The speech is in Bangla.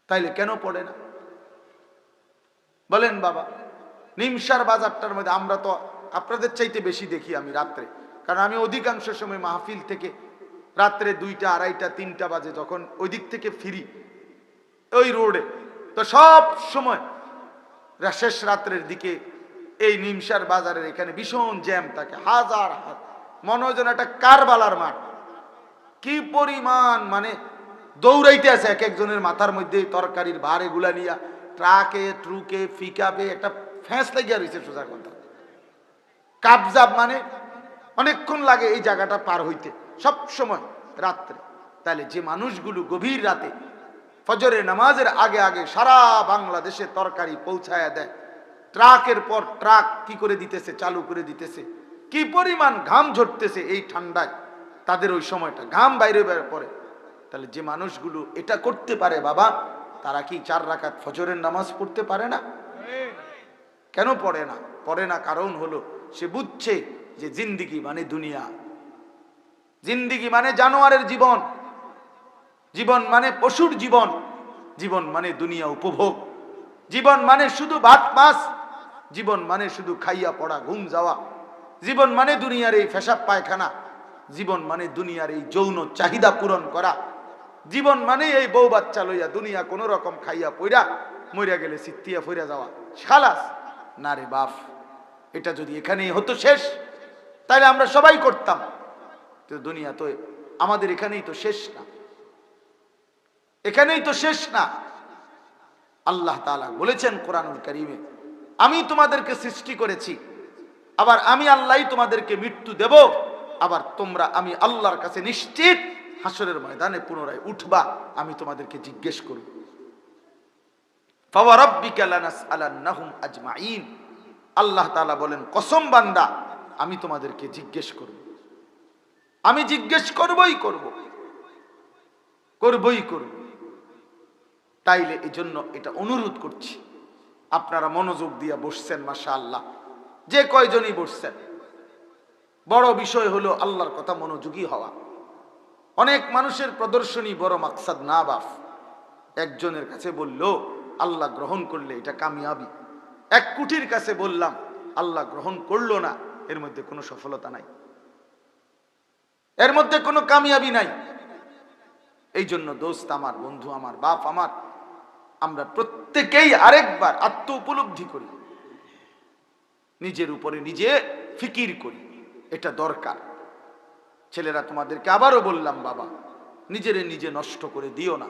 তাইলে কেন পড়ে না বলেন বাবা? নিমসার বাজারটার মধ্যে আমরা তো আপনাদের চাইতে বেশি দেখি আমি রাত্রে, কারণ আমি অধিকাংশ সময় মাহফিল থেকে রাত্রে 2টা, 2:30, 3টা বাজে যখন ওই দিক থেকে ফিরি ওই রোডে, তো সব সময় শেষ রাত্রের দিকে এই নিমসার বাজারের এখানে ভীষণ জ্যাম থাকে, হাজার হাজার, মনে হয় যেন একটা কারবালার মাঠ। কি পরিমাণ মানে দৌড়াইতে আছে এক একজনের মাথার মধ্যে তরকারির ভার এগুলা নিয়া, ট্রাকে ট্রুকে পিকআপে একটা ফ্যাঁস লাগিয়া রয়েছে। সোজা কথা, কাবজাব মানে অনেকক্ষণ লাগে এই জায়গাটা পার হইতে, সব সময় রাত্রে। তাহলে যে মানুষগুলো গভীর রাতে ফজরের নামাজের আগে আগে সারা বাংলাদেশে তরকারি পৌঁছায়া দেয়, ট্রাকের পর ট্রাক কি করে দিতেছে, চালু করে দিতেছে, কি পরিমাণ ঘাম ঝরতেছে এই ঠান্ডায়, তাদের ওই সময়টা ঘাম বাইরে বের পড়ে। তাহলে যে মানুষগুলো এটা করতে পারে বাবা, তারা কি 4 রাকাত ফজরের নামাজ পড়তে পারে না? কেন পড়ে না? পড়ে না কারণ হলো সে বুঝছে যে জিন্দিগি মানে দুনিয়া, জিন্দিগি মানে জানোয়ারের জীবন, জীবন মানে পশুর জীবন, জীবন মানে দুনিয়া উপভোগ, জীবন মানে শুধু ভাত মাছ, জীবন মানে শুধু খাইয়া পড়া ঘুম যাওয়া, জীবন মানে দুনিয়ার এই পেশাব পায়খানা, জীবন মানে দুনিয়ার এই যৌন চাহিদা পূরণ করা, জীবন মানে এই বউ বাচ্চা লইয়া দুনিয়া কোন রকম খাইয়া পইরা মরিয়া গেলে সিত্তিয়া ফইরা যাওয়া, খালাস। না রে বাপ, এটা যদি এখানেই হতো শেষ, তাহলে আমরা সবাই করতাম। তো দুনিয়া তো আমাদের এখানেই তো শেষ না, এখানেই তো শেষ না। আল্লাহ তাআলা বলেছেন কোরআনুল কারীমে, আমি তোমাদেরকে সৃষ্টি করেছি, আবার আমি আল্লাহই তোমাদেরকে মৃত্যু দেব, আবার তোমরা আমি আল্লাহর কাছে নিশ্চিত হাসরের ময়দানে পুনরায় উঠবা, আমি তোমাদেরকে জিজ্ঞেস করব। ফাওয়ারাব্বিকা লানাসআলান্নাহুম আজমাইন, আল্লাহ তাআলা বলেন কসম বান্দা, আমি তোমাদেরকে জিজ্ঞেস করব, আমি জিজ্ঞেস করবই করব, করবই করব। তাইলে এই জন্য এটা অনুরোধ করছি, আপনারা মনোযোগ দিয়ে বসছেন, মাশাআল্লাহ, যে কয়জনই বসছেন। বড় বিষয় হলো আল্লাহর কথা মনোযোগী হওয়া। অনেক মানুষের প্রদর্শনী বড় মাকসাদ না বাপ। একজনের কাছে বলল আল্লাহ গ্রহণ করলে এটা কামিয়াবি, 1 কোটির কাছে বললাম আল্লাহ গ্রহণ করলো না, এর মধ্যে কোনো সফলতা নাই, এর মধ্যে কোনো কামিয়াবি নাই। এই জন্য দোস্ত আমার, বন্ধু আমার, বাপ আমার, আমরা প্রত্যেকেই আরেকবার আত্ম উপলব্ধি করি, নিজের উপরে নিজে ফিকির করি, এটা দরকার। ছেলেরা তোমাদেরকে আবারও বললাম বাবা, নিজেরে নিজে নষ্ট করে দিও না।